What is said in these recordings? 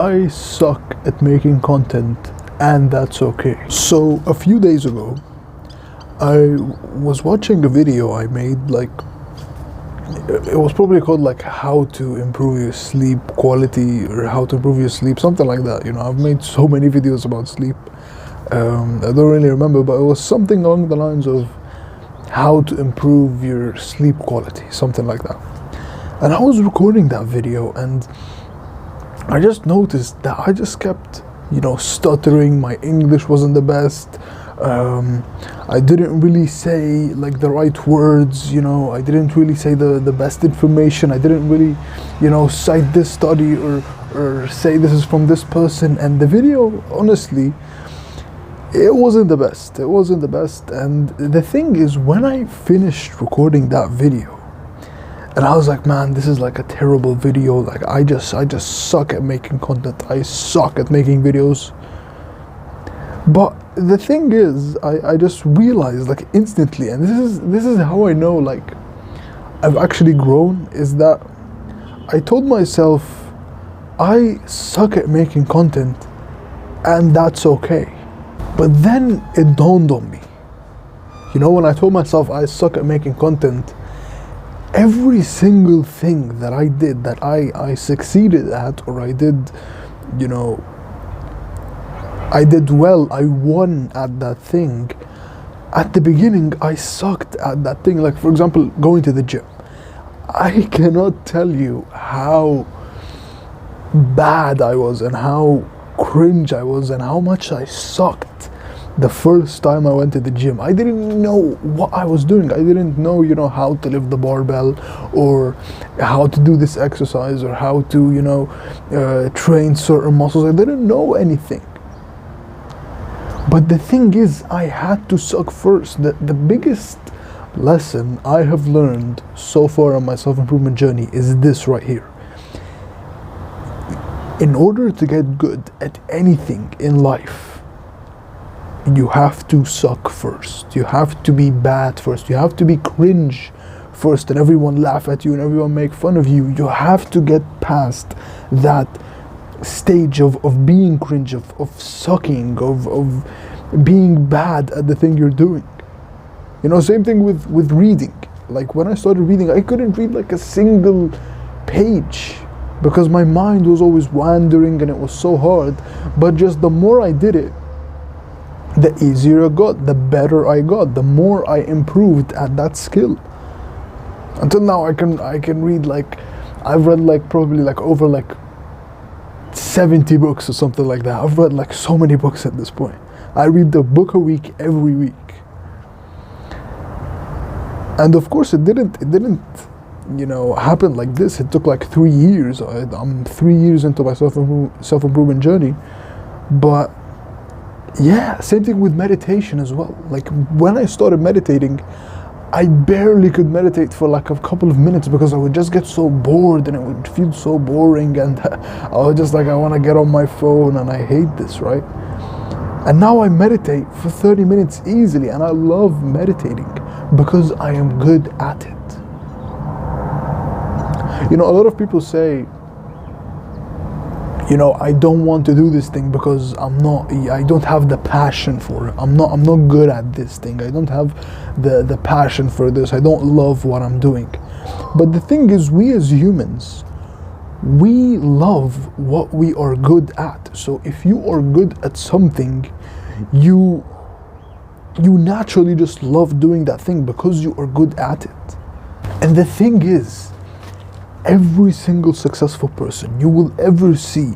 I suck at making content, and that's okay. So, a few days ago, I was watching a video I made, like, it was probably called, like, how to improve your sleep quality or how to improve your sleep, something like that. You know, I've made so many videos about sleep. I don't really remember, but it was something along the lines of how to improve your sleep quality, something like that. And I was recording that video, and I just noticed that I just kept, stuttering. My English wasn't the best. I didn't really say like the right words, I didn't really say the best information. I didn't really, cite this study or say this is from this person. And the video, honestly, it wasn't the best. It wasn't the best. And the thing is, when I finished recording that video, and I was like, man, this is like a terrible video. Like, I just suck at making content. I suck at making videos. But the thing is, I just realized, like, instantly, and this is how I know, like, I've actually grown, is that I told myself I suck at making content, and that's okay. But then it dawned on me. When I told myself I suck at making content, every single thing that I did, that I succeeded at, or I did, I did well, I won at that thing. At the beginning, I sucked at that thing. Like, for example, going to the gym. I cannot tell you how bad I was and how cringe I was and how much I sucked the first time I went to the gym. I didn't know what I was doing. I didn't know, how to lift the barbell, or how to do this exercise, or how to, train certain muscles. I didn't know anything. But the thing is, I had to suck first. The biggest lesson I have learned so far on my self-improvement journey is this right here. In order to get good at anything in life, you have to suck first. You have to be bad first. You have to be cringe first, and everyone laugh at you and everyone make fun of you. You have to get past that stage of being cringe, of sucking, of being bad at the thing you're doing. Same thing with reading. Like, when I started reading, I couldn't read like a single page because my mind was always wandering and it was so hard. But just the more I did it, the easier it got, the better I got, the more I improved at that skill. Until now, I can read, like, I've read like probably like over like 70 books or something like that. I've read like so many books at this point. I read a book a week every week. And of course it didn't happen like this. It took like 3 years. I'm 3 years into my self-improvement journey. But yeah, same thing with meditation as well. Like, when I started meditating, I barely could meditate for like a couple of minutes because I would just get so bored and it would feel so boring, and I was just like, I want to get on my phone, and I hate this, right? And now I meditate for 30 minutes easily, and I love meditating because I am good at it. A lot of people say, I don't want to do this thing because I don't have the passion for it. I'm not good at this thing. I don't have the passion for this. I don't love what I'm doing. But the thing is, we as humans, we love what we are good at. So if you are good at something, you naturally just love doing that thing because you are good at it. And the thing is, every single successful person you will ever see,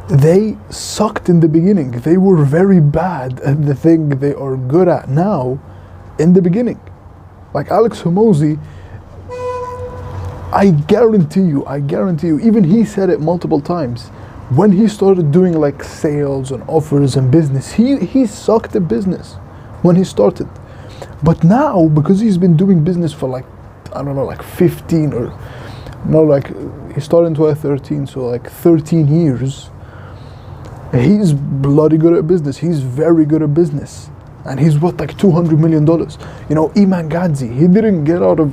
they sucked in the beginning. They were very bad at the thing they are good at now in the beginning. Like Alex Hormozi, I guarantee you, even he said it multiple times. When he started doing like sales and offers and business, he sucked at business when he started. But now, because he's been doing business for like, I don't know, like 15 or no, like he started in 2013, so like 13 years. He's bloody good at business. He's very good at business. And he's worth like $200 million. Iman Gadzhi, he didn't get out of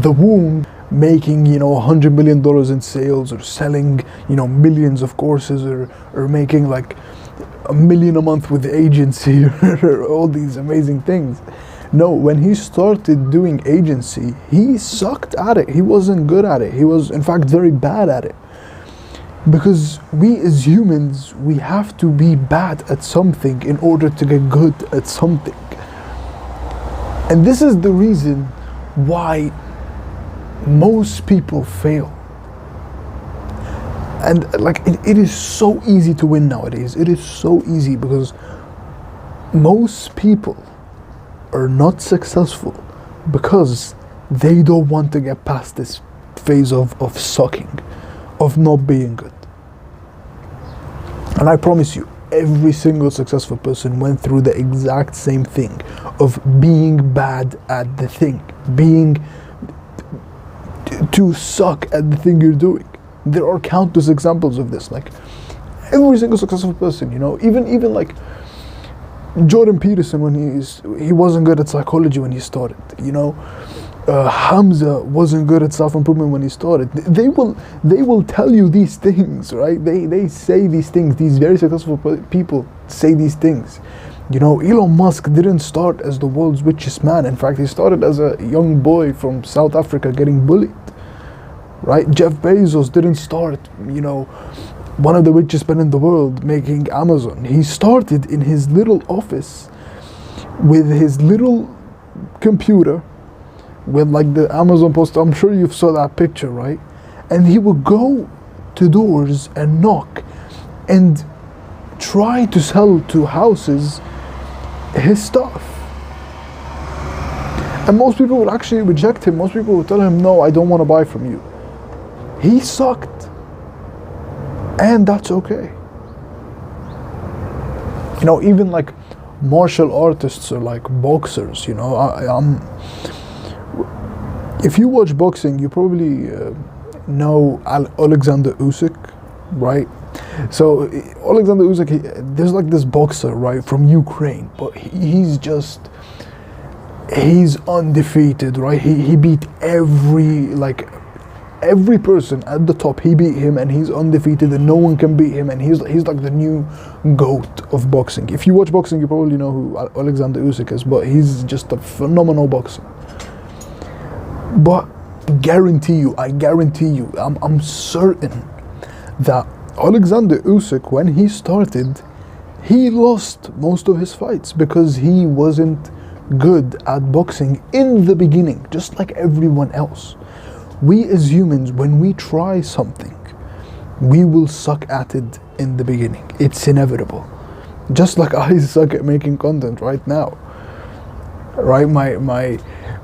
the womb making, $100 million in sales, or selling, millions of courses, or making like $1 million a month with the agency, or all these amazing things. No, when he started doing agency, he sucked at it. He wasn't good at it. He was, in fact, very bad at it. Because we as humans, we have to be bad at something in order to get good at something. And this is the reason why most people fail. And like it is so easy to win nowadays. It is so easy because most people are not successful because they don't want to get past this phase of sucking, of not being good. And I promise you, every single successful person went through the exact same thing of being bad at the thing, being to suck at the thing you're doing. There are countless examples of this. Like every single successful person, even like Jordan Peterson, when he wasn't good at psychology when he started. Hamza wasn't good at self-improvement when he started. They will tell you these things, right? They say these things. These very successful people say these things. Elon Musk didn't start as the world's richest man. In fact, he started as a young boy from South Africa getting bullied, right? Jeff Bezos didn't start, one of the richest men in the world making Amazon. He started in his little office with his little computer with like the Amazon poster. I'm sure you saw that picture, right? And he would go to doors and knock and try to sell to houses his stuff. And most people would actually reject him. Most people would tell him, no, I don't want to buy from you. He sucked. And that's okay. Even like martial artists or like boxers, if you watch boxing, you probably know Alexander Usyk, right? So Alexander Usyk, there's like this boxer, right, from Ukraine, but he's undefeated, right? He beat every person at the top. He beat him, and he's undefeated, and no one can beat him, and he's like the new GOAT of boxing. If you watch boxing, you probably know who Alexander Usyk is, but he's just a phenomenal boxer. But I guarantee you, I'm certain that Alexander Usyk, when he started, he lost most of his fights because he wasn't good at boxing in the beginning, just like everyone else. We as humans, when we try something, we will suck at it in the beginning. It's inevitable. Just like I suck at making content right now. Right?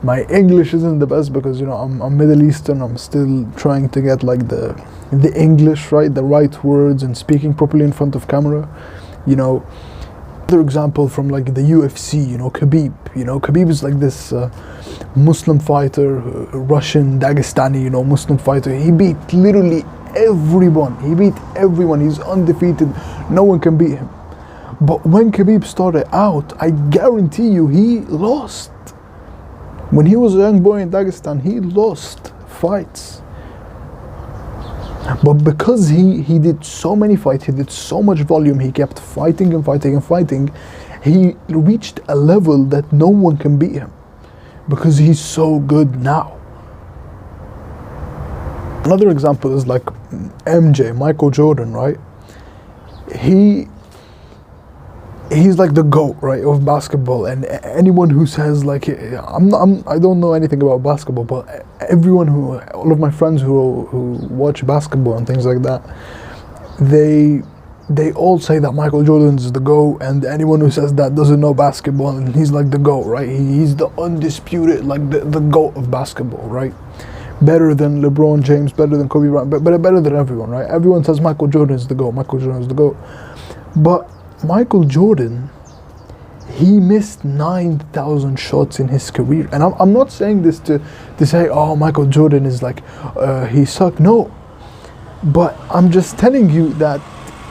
My English isn't the best because I'm Middle Eastern. I'm still trying to get like the English right, the right words, and speaking properly in front of camera. Another example from like the UFC, Khabib. Khabib is like this Muslim fighter, Russian, Dagestani, Muslim fighter. He beat literally everyone. He's undefeated. No one can beat him. But when Khabib started out, I guarantee you he lost. When he was a young boy in Dagestan, he lost fights. But because he did so many fights, he did so much volume, he kept fighting and fighting and fighting, he reached a level that no one can beat him because he's so good now. Another example is like MJ, Michael Jordan, right? He's like the GOAT, right, of basketball, and anyone who says like, I don't know anything about basketball, but all of my friends who watch basketball and things like that, they all say that Michael Jordan is the GOAT, and anyone who says that doesn't know basketball, and he's like the GOAT, right? He's the undisputed, like the GOAT of basketball, right? Better than LeBron James, better than Kobe Bryant, but better than everyone, right? Everyone says Michael Jordan is the GOAT, Michael Jordan is the GOAT. But Michael Jordan, he missed 9,000 shots in his career. And I'm not saying this to say, oh, Michael Jordan is like, he sucked. No. But I'm just telling you that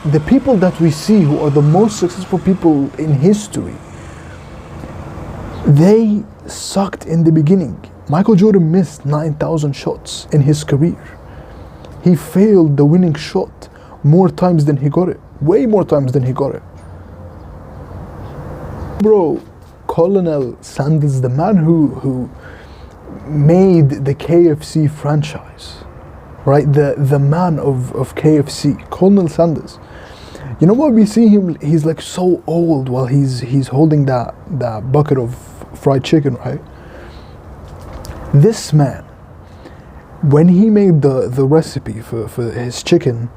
the people that we see who are the most successful people in history, they sucked in the beginning. Michael Jordan missed 9,000 shots in his career. He failed the winning shot more times than he got it. Way more times than he got it. Bro, Colonel Sanders, the man who made the KFC franchise, right? The man of KFC, Colonel Sanders. You know what, we see him, he's like so old while he's holding that bucket of fried chicken, right? This man, when he made the recipe for his chicken,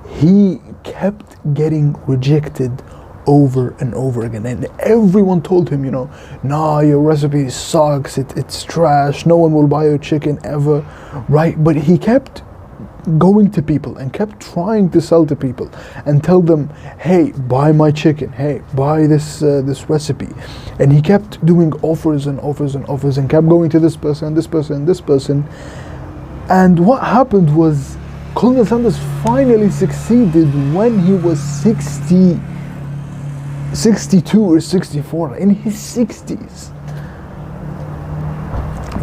he kept getting rejected over and over again, and everyone told him, you know, nah, your recipe sucks, it's trash, no one will buy your chicken ever, right? But he kept going to people and kept trying to sell to people and tell them, hey, buy my chicken, hey, buy this recipe. And he kept doing offers and offers and offers and kept going to this person, this person, this person. And what happened was Colonel Sanders finally succeeded when he was 62 or 64, in his 60s.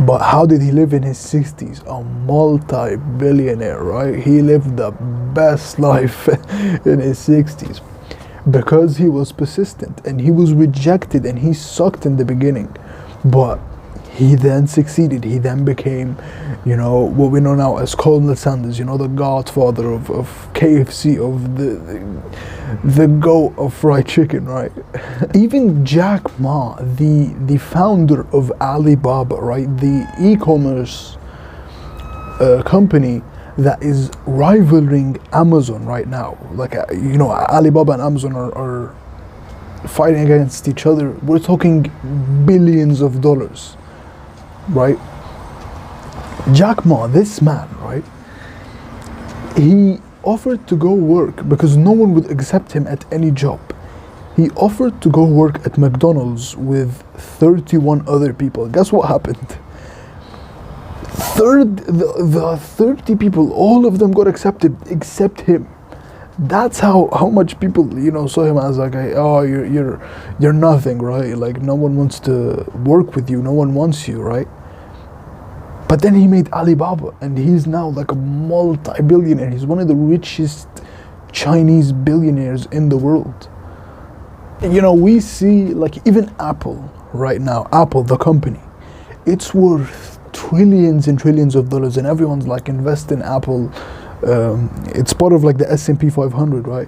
But how did he live in his 60s? A multi-billionaire, right? He lived the best life in his 60s because he was persistent, and he was rejected and he sucked in the beginning. But he then succeeded. He then became, you know, what we know now as Colonel Sanders, you know, the godfather of KFC, of the goat of fried chicken, right? Even Jack Ma, the founder of Alibaba, right, the e-commerce company that is rivaling Amazon right now. Like, you know, Alibaba and Amazon are fighting against each other. We're talking billions of dollars, right? Jack Ma, this man, right, he offered to go work because no one would accept him at any job. He offered to go work at McDonald's with 31 other people. Guess what happened? The 30 people, all of them got accepted except him. That's how much people, you know, saw him as like, oh, you're nothing, right? Like, no one wants to work with you, no one wants you, right? But then he made Alibaba, and he's now like a multi-billionaire. He's one of the richest Chinese billionaires in the world. You know, we see like even Apple right now, Apple, the company, it's worth trillions and trillions of dollars, and everyone's like, invest in Apple. It's part of like the S&P 500, right?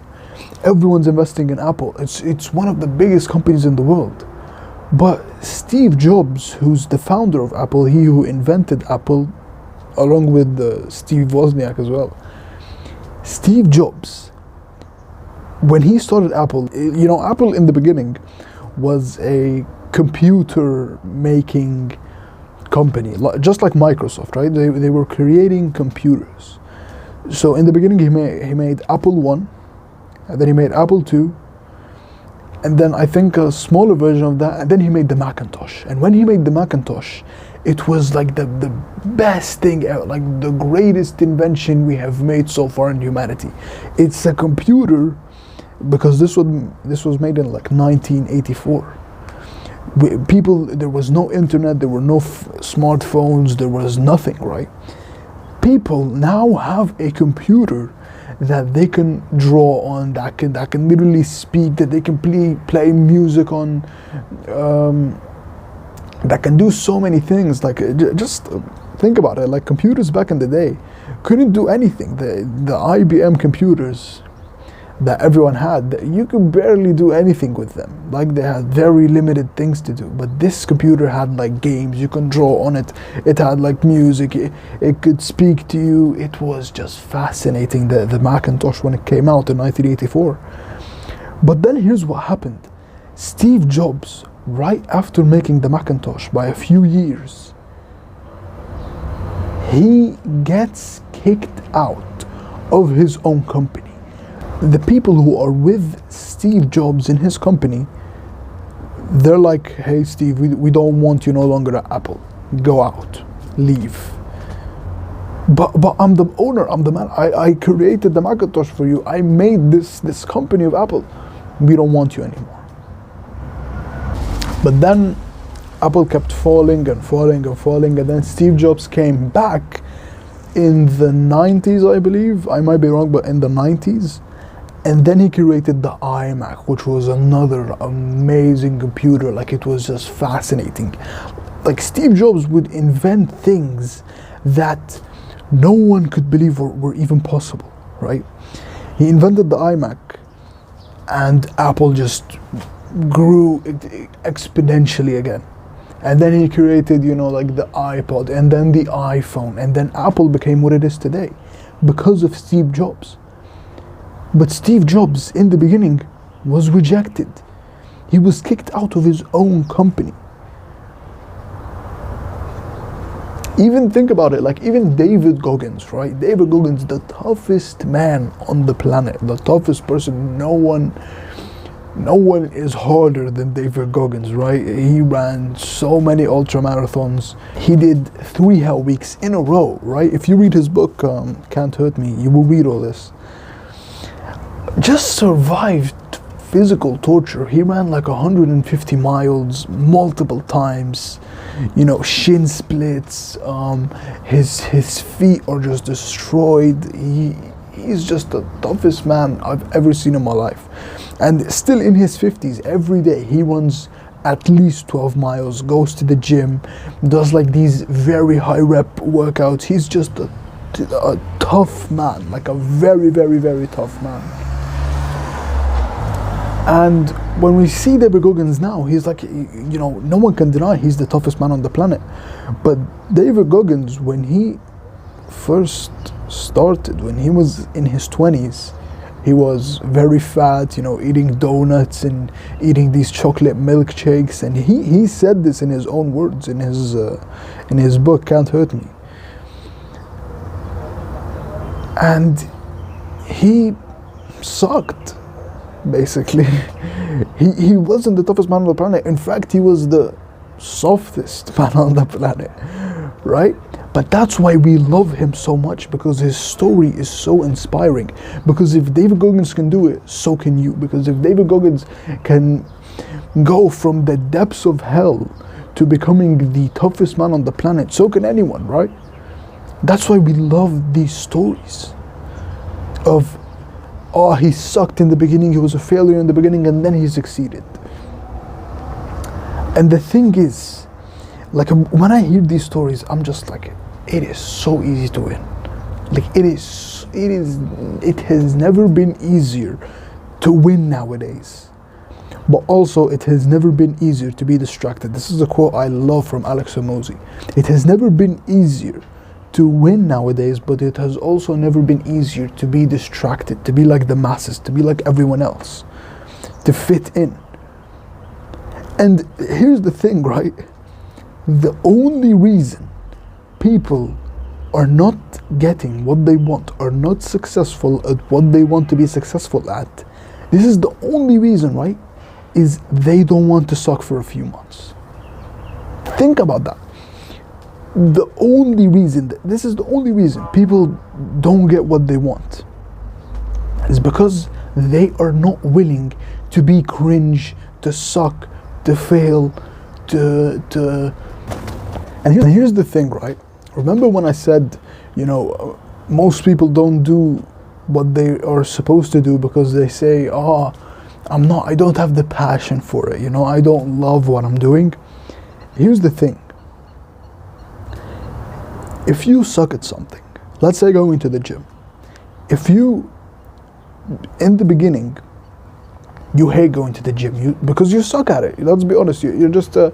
Everyone's investing in Apple. It's one of the biggest companies in the world. But Steve Jobs, who's the founder of Apple, he who invented Apple, along with Steve Wozniak as well. Steve Jobs, when he started Apple, you know, Apple in the beginning was a computer making company, just like Microsoft, right? They were creating computers. So in the beginning he made Apple 1, and then he made Apple 2, and then I think a smaller version of that, and then he made the Macintosh. And when he made the Macintosh, it was like the best thing ever, like the greatest invention we have made so far in humanity. It's a computer, because this was made in like 1984. There was no internet, there were no smartphones, there was nothing, right? People now have a computer that they can draw on, that can literally speak, that they can play music on, that can do so many things. Like, just think about it. Like, computers back in the day couldn't do anything. The IBM computers that everyone had, you could barely do anything with them. Like, they had very limited things to do. But this computer had like games, you can draw on it. It had like music, it could speak to you. It was just fascinating, the Macintosh, when it came out in 1984. But then here's what happened. Steve Jobs, right after making the Macintosh by a few years, he gets kicked out of his own company. The people who are with Steve Jobs in his company, they're like, hey Steve, we don't want you no longer at Apple. Go out, leave. But I'm the owner, I'm the man. I created the Macintosh for you. I made this company of Apple. We don't want you anymore. But then Apple kept falling and falling and falling, and then Steve Jobs came back in the 90s, I believe. I might be wrong, but in the 90s. And then he created the iMac, which was another amazing computer. Like, it was just fascinating. Like, Steve Jobs would invent things that no one could believe were even possible, right? He invented the iMac, and Apple just grew exponentially again. And then he created, like the iPod, and then the iPhone, and then Apple became what it is today because of Steve Jobs. But Steve Jobs, in the beginning, was rejected. He was kicked out of his own company. Even think about it, like even David Goggins, right? David Goggins, the toughest man on the planet, the toughest person. No one is harder than David Goggins, right? He ran so many ultra marathons. He did 3 hell weeks in a row, right? If you read his book, Can't Hurt Me, you will read all this. Just survived physical torture. He ran like 150 miles multiple times, shin splits, his feet are just destroyed. He's just the toughest man I've ever seen in my life. And still in his 50s, every day he runs at least 12 miles, goes to the gym, does like these very high rep workouts. He's just a tough man, like a very, very, very tough man. And when we see David Goggins now, he's like, no one can deny he's the toughest man on the planet. But David Goggins, when he first started, when he was in his 20s, he was very fat, eating donuts and eating these chocolate milkshakes. And he said this in his own words, in his book, Can't Hurt Me. And he sucked. Basically, he wasn't the toughest man on the planet. In fact, he was the softest man on the planet, right? But that's why we love him so much, because his story is so inspiring. Because if David Goggins can do it, so can you. Because if David Goggins can go from the depths of hell to becoming the toughest man on the planet, so can anyone, right? That's why we love these stories of, he sucked in the beginning, he was a failure in the beginning, and then he succeeded. And the thing is, like, when I hear these stories, I'm just like, it is so easy to win. Like, it has never been easier to win nowadays. But also, it has never been easier to be distracted. This is a quote I love from Alex Hormozi. It has never been easier to win nowadays, but it has also never been easier to be distracted, to be like the masses, to be like everyone else, to fit in. And here's the thing, right? The only reason people are not getting what they want, are not successful at what they want to be successful at, this is the only reason, right? Is they don't want to suck for a few months. Think about that. The only reason, this is the only reason people don't get what they want, is because they are not willing to be cringe, to suck, to fail, and here's the thing, right? Remember when I said, most people don't do what they are supposed to do because they say, I don't have the passion for it, I don't love what I'm doing. Here's the thing. If you suck at something, let's say going to the gym, if you, in the beginning, you hate going to the gym because you suck at it. Let's be honest, you're just a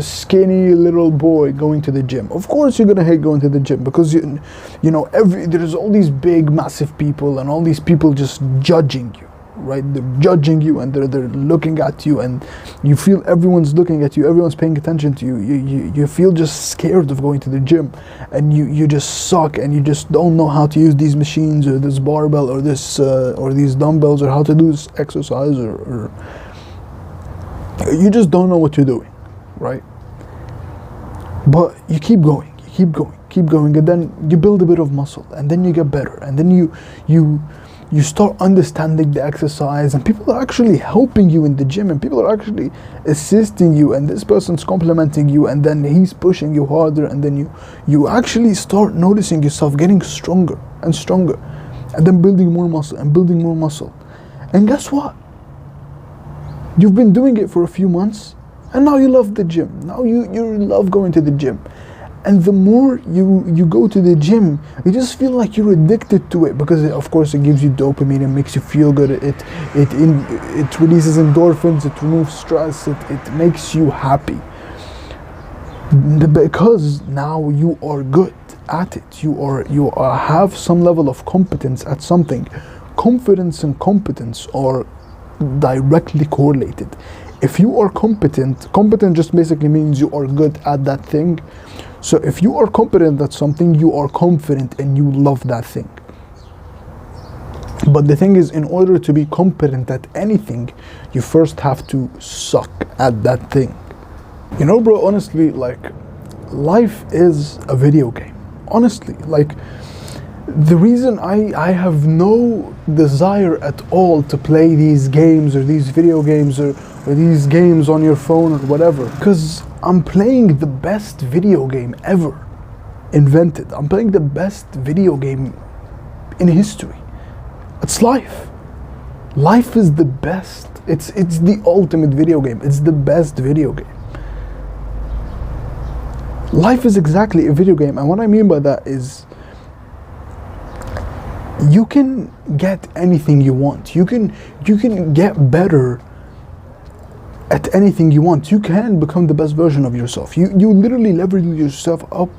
skinny little boy going to the gym. Of course you're gonna hate going to the gym because there's all these big, massive people and all these people just judging you, right? They're judging you and they're looking at you, and you feel everyone's looking at you, everyone's paying attention to you. You feel just scared of going to the gym, and you just suck, and you just don't know how to use these machines or this barbell or this or these dumbbells, or how to do this exercise, or you just don't know what you're doing, right? But you keep going, and then you build a bit of muscle, and then you get better, and then you start understanding the exercise, and people are actually helping you in the gym, and people are actually assisting you, and this person's complimenting you, and then he's pushing you harder, and then you actually start noticing yourself getting stronger and stronger, and then building more muscle and building more muscle. And guess what? You've been doing it for a few months, and now you love the gym. Now you love going to the gym. And the more you go to the gym, you just feel like you're addicted to it, because of course it gives you dopamine and makes you feel good. It releases endorphins, it removes stress, it makes you happy. Because now you are good at it. You have some level of competence at something. Confidence and competence are directly correlated. If you are competent just basically means you are good at that thing. So if you are competent at something, you are confident and you love that thing. But the thing is, in order to be competent at anything, you first have to suck at that thing. You know, bro, honestly, like, life is a video game. Honestly, like, the reason I have no desire at all to play these games or these video games or these games on your phone or whatever, because I'm playing the best video game ever invented. I'm playing the best video game in history. It's life. Life is the best. It's the ultimate video game. It's the best video game. Life is exactly a video game, and what I mean by that is you can get anything you want. You can get better at anything you want. You can become the best version of yourself. You literally leverage yourself up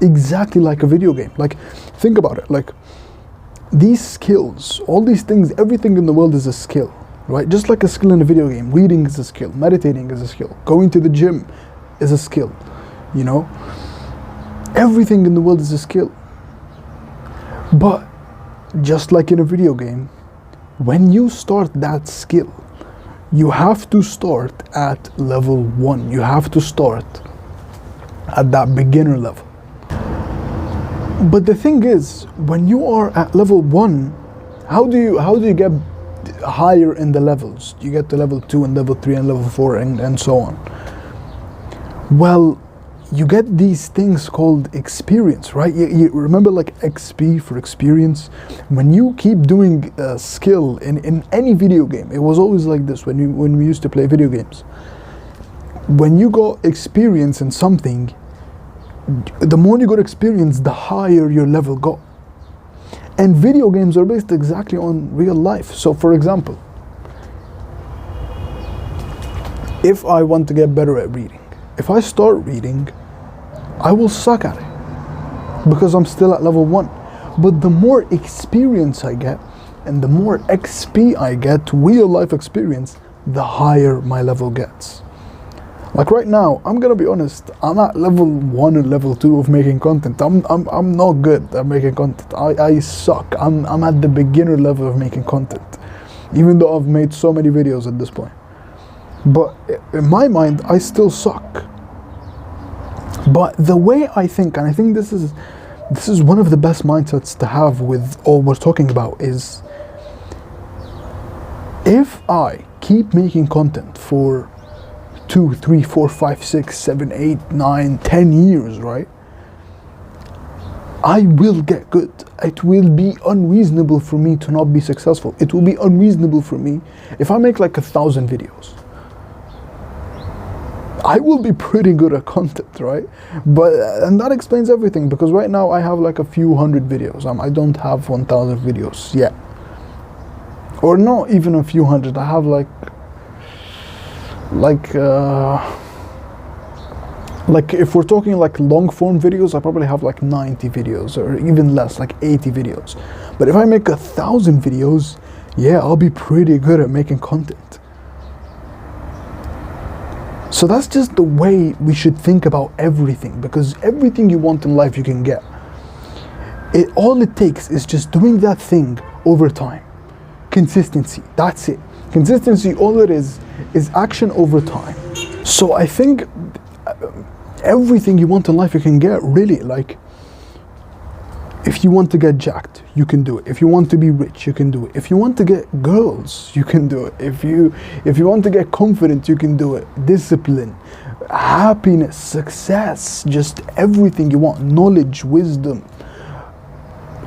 exactly like a video game. Like, think about it. Like, these skills, all these things, everything in the world is a skill, right? Just like a skill in a video game. Reading is a skill. Meditating is a skill. Going to the gym is a skill. You know, everything in the world is a skill. But just like in a video game, when you start that skill, you have to start at level 1. You have to start at that beginner level. But the thing is, when you are at level 1, how do you get higher in the levels? You get to level 2 and level 3 and level 4 and so on. Well, you get these things called experience, right? You remember, like, XP for experience? When you keep doing a skill in any video game, it was always like this when we used to play video games. When you got experience in something, the more you got experience, the higher your level got. And video games are based exactly on real life. So for example, if I want to get better at reading, if I start reading, I will suck at it because I'm still at level 1. But the more experience I get and the more XP I get, real life experience, the higher my level gets. Like right now, I'm gonna be honest, I'm at level 1 and level 2 of making content. I'm not good at making content. I suck. I'm at the beginner level of making content, even though I've made so many videos at this point. But in my mind, I still suck. But the way I think, and I think this is one of the best mindsets to have with all we're talking about, is if I keep making content for 2, 3, 4, 5, 6, 7, 8, 9, 10 years, right? I will get good. It will be unreasonable for me to not be successful. It will be unreasonable for me if I make like 1,000 videos. I will be pretty good at content, right? And that explains everything, because right now I have like a few hundred videos. I don't have 1,000 videos yet. Or not even a few hundred. I have like if we're talking like long form videos, I probably have like 90 videos or even less, like 80 videos. But if I make 1,000 videos, yeah, I'll be pretty good at making content. So that's just the way we should think about everything, because everything you want in life you can get. All it takes is just doing that thing over time. Consistency, that's it. Consistency, all it is action over time. So I think everything you want in life you can get, really. Like, If you want to get jacked, you can do it. If you want to be rich, you can do it. If you want to get girls, you can do it. If you want to get confident, you can do it. Discipline, happiness, success, just everything you want. Knowledge, wisdom,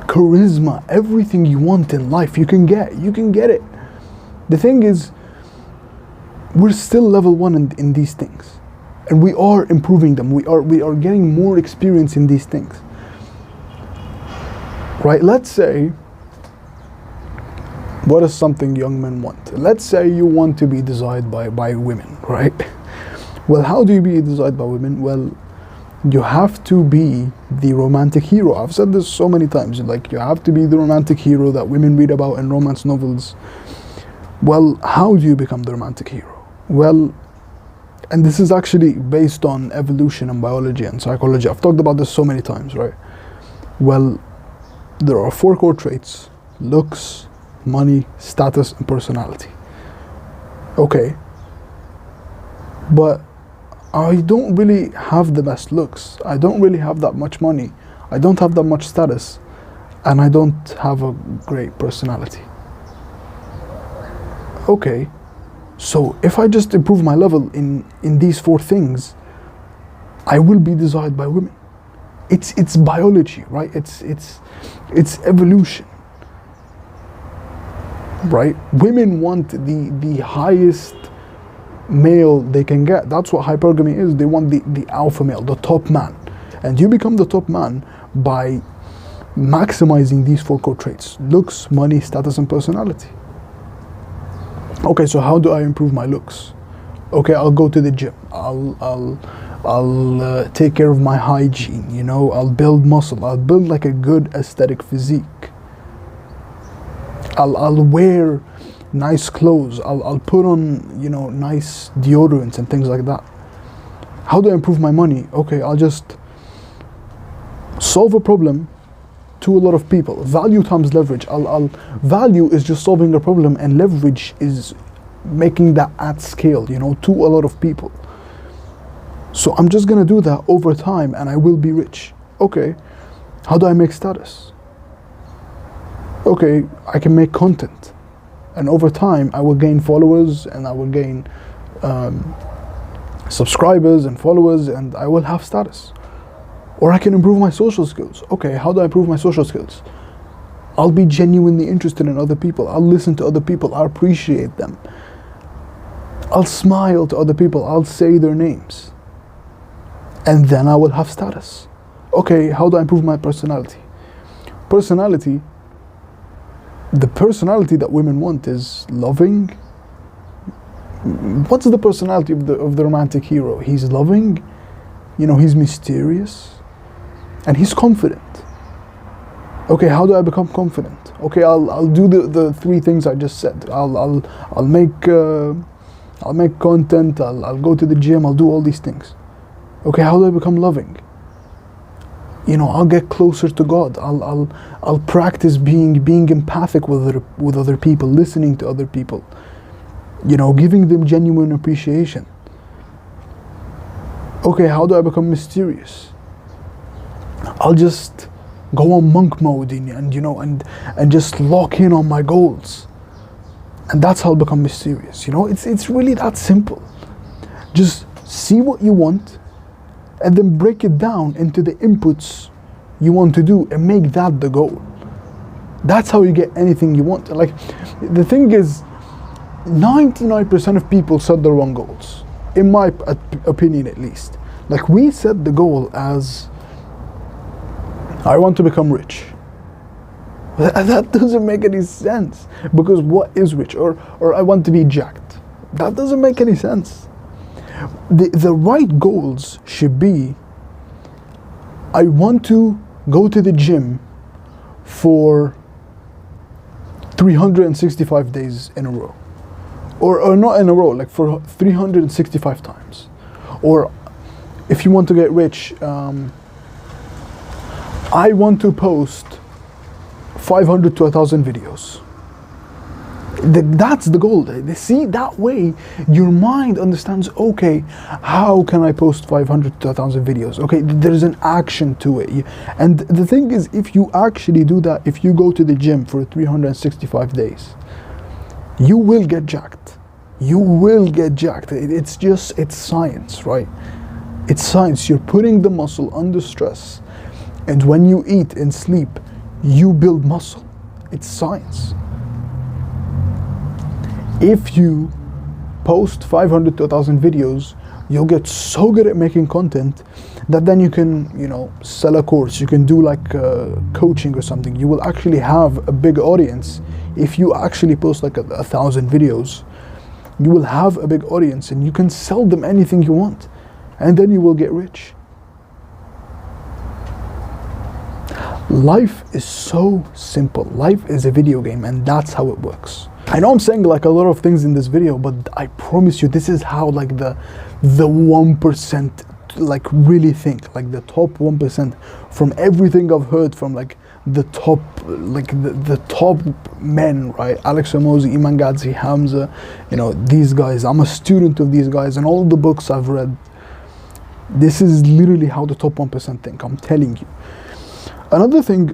charisma, everything you want in life, you can get. You can get it. The thing is, we're still level 1 in these things, and we are improving them. We are getting more experience in these things. Right, let's say, what is something young men want? Let's say you want to be desired by women, right? Well, how do you be desired by women? Well, you have to be the romantic hero. I've said this so many times, like you have to be the romantic hero that women read about in romance novels. Well, how do you become the romantic hero? Well, and this is actually based on evolution and biology and psychology. I've talked about this so many times, right? Well, there are 4 core traits: looks, money, status, and personality. Okay, but I don't really have the best looks. I don't really have that much money. I don't have that much status, and I don't have a great personality. Okay, so if I just improve my level in these 4 things, I will be desired by women. It's biology, right? It's evolution, right? Women want the highest male they can get. That's what hypergamy is. They want the alpha male, the top man. And you become the top man by maximizing these 4 core traits: looks, money, status, and personality. Okay, so how do I improve my looks? Okay, I'll go to the gym. I'll take care of my hygiene, you know, I'll build muscle, I'll build like a good aesthetic physique. I'll wear nice clothes, I'll put on, you know, nice deodorants and things like that. How do I improve my money? Okay, I'll just solve a problem to a lot of people. Value times leverage. Value is just solving a problem, and leverage is making that at scale, you know, to a lot of people. So I'm just gonna do that over time and I will be rich. Okay, how do I make status? Okay, I can make content, and over time I will gain followers, and I will gain subscribers and followers, and I will have status. Or I can improve my social skills. Okay, how do I improve my social skills? I'll be genuinely interested in other people. I'll listen to other people. I'll appreciate them. I'll smile to other people. I'll say their names. And then I will have status. Okay, how do I improve my personality? Personality, the personality that women want is loving. What's the personality of the romantic hero? He's loving, you know, he's mysterious, and he's confident. Okay, how do I become confident? Okay, I'll do the 3 things I just said. I'll make content. I'll go to the gym. I'll do all these things. Okay, how do I become loving? You know, I'll get closer to God. I'll practice being empathic with other people, listening to other people. You know, giving them genuine appreciation. Okay, how do I become mysterious? I'll just go on monk mode and you know, and just lock in on my goals. And that's how I'll become mysterious. You know, it's really that simple. Just see what you want, and then break it down into the inputs you want to do, and make that the goal. That's how you get anything you want. Like, the thing is, 99% of people set the wrong goals, in my opinion at least. Like, we set the goal as, I want to become rich. That doesn't make any sense, because what is rich? Or I want to be jacked. That doesn't make any sense. The right goals should be, I want to go to the gym for 365 days in a row. Or not in a row, like for 365 times. Or if you want to get rich, I want to post 500 to 1,000 videos. That's the goal. See, that way your mind understands, okay, how can I post 500 to 1,000 videos? Okay, there's an action to it. And the thing is, if you actually do that, if you go to the gym for 365 days, you will get jacked. You will get jacked. It's science, right? It's science. You're putting the muscle under stress. And when you eat and sleep, you build muscle. It's science. If you post 500 to 1,000 videos, you'll get so good at making content that then you can, sell a course. You can do like coaching or something. You will actually have a big audience. If you actually post like 1,000 videos, you will have a big audience and you can sell them anything you want. And then you will get rich. Life is so simple. Life is a video game, and that's how it works. I know I'm saying like a lot of things in this video, but I promise you this is how like the 1% like really think, like the top 1% from everything I've heard from like the top, like the top men, right? Alex Hormozi, Iman Gadzhi, Hamza, these guys. I'm a student of these guys and all the books I've read. This is literally how the top 1% think, I'm telling you. Another thing,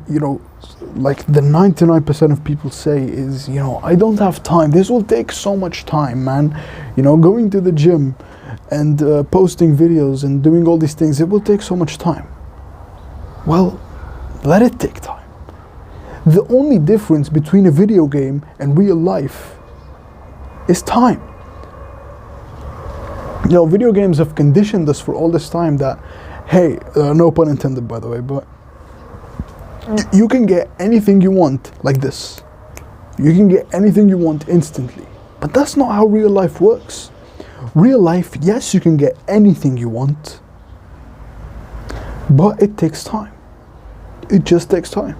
like the 99% of people say is, I don't have time. This will take so much time, man. Going to the gym and posting videos and doing all these things, it will take so much time. Well, let it take time. The only difference between a video game and real life is time. Video games have conditioned us for all this time that, hey, no pun intended by the way, but you can get anything you want like this. You can get anything you want instantly. But that's not how real life works. Real life, yes, you can get anything you want, but it takes time. It just takes time.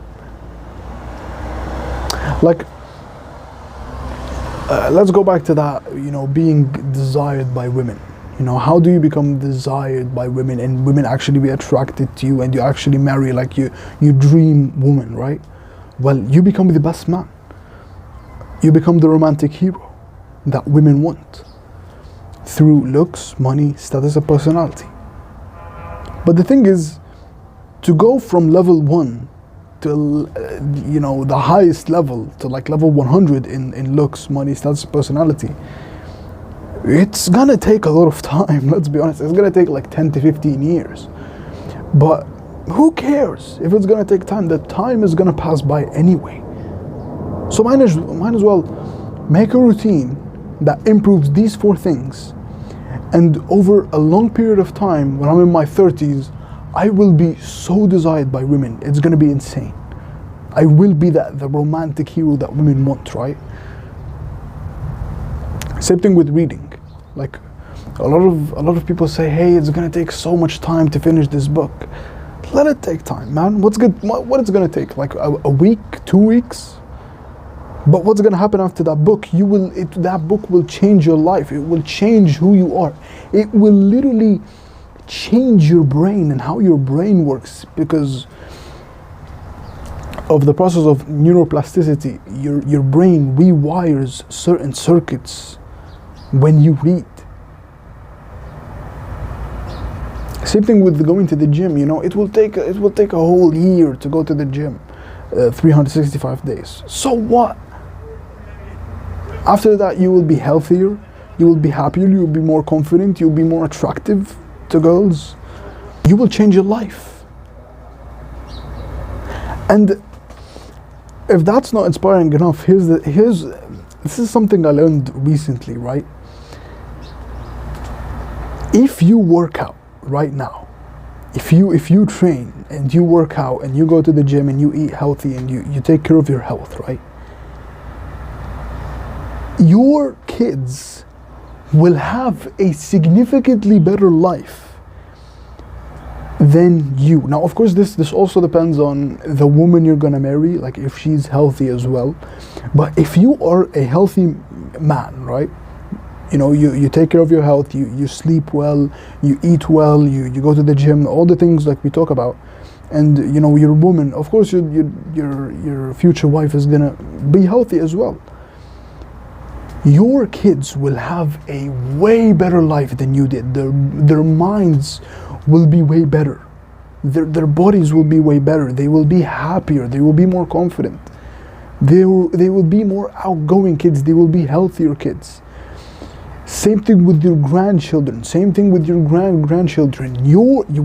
Like, let's go back to that, being desired by women. How do you become desired by women and women actually be attracted to you and you actually marry like you dream woman, right? Well, you become the best man. You become the romantic hero that women want through looks, money, status, and personality. But the thing is, to go from level 1 to the highest level, to like level 100 in looks, money, status, personality, it's gonna take a lot of time. Let's be honest, it's gonna take like 10 to 15 years. But who cares if it's gonna take time? The time is gonna pass by anyway. So might as well make a routine that improves these 4 things, and over a long period of time, when I'm in my 30s, I will be so desired by women. It's gonna be insane. I will be the romantic hero that women want, right? Same thing with reading. Like a lot of people say, hey, it's gonna take so much time to finish this book. Let it take time, man. What it's gonna take? Like a week, 2 weeks? But what's gonna happen after that book? That book will change your life. It will change who you are. It will literally change your brain and how your brain works, because of the process of neuroplasticity. Your brain rewires certain circuits when you read. Same thing with going to the gym. It will take a whole year to go to the gym, 365 days. So what? After that, you will be healthier, you will be happier, you will be more confident, you'll be more attractive to girls. You will change your life. And if that's not inspiring enough, this is something I learned recently, right? If you work out right now, if you train and you work out and you go to the gym and you eat healthy and you take care of your health, right? Your kids will have a significantly better life than you. Now, of course, this also depends on the woman you're gonna marry, like if she's healthy as well. But if you are a healthy man, right? You take care of your health, you sleep well, you eat well, you go to the gym, all the things like we talk about, and your woman, of course, your future wife is gonna be healthy as well. your kids will have a way better life than you did. Their minds will be way better. Their bodies will be way better. They will be happier. They will be more confident. They will be more outgoing kids. They will be healthier kids. Same thing with your grandchildren. Same thing with your grandchildren.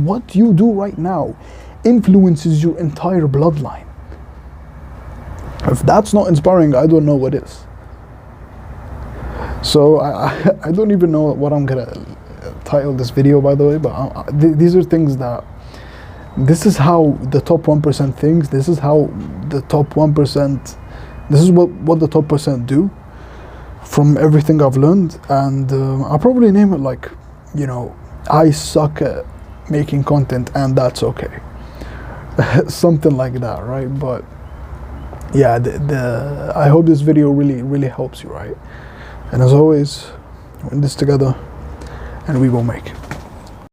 What you do right now influences your entire bloodline. If that's not inspiring, I don't know what is. So I don't even know what I'm gonna title this video, by the way, but these are things that, this is how the top 1% thinks. This is how the top 1%, this is what the top percent do from everything I've learned. And I'll probably name it like, you know, I suck at making content and that's okay. Something like that, right? But yeah, I hope this video really helps you, right? And as always, we're in this together and we will make it.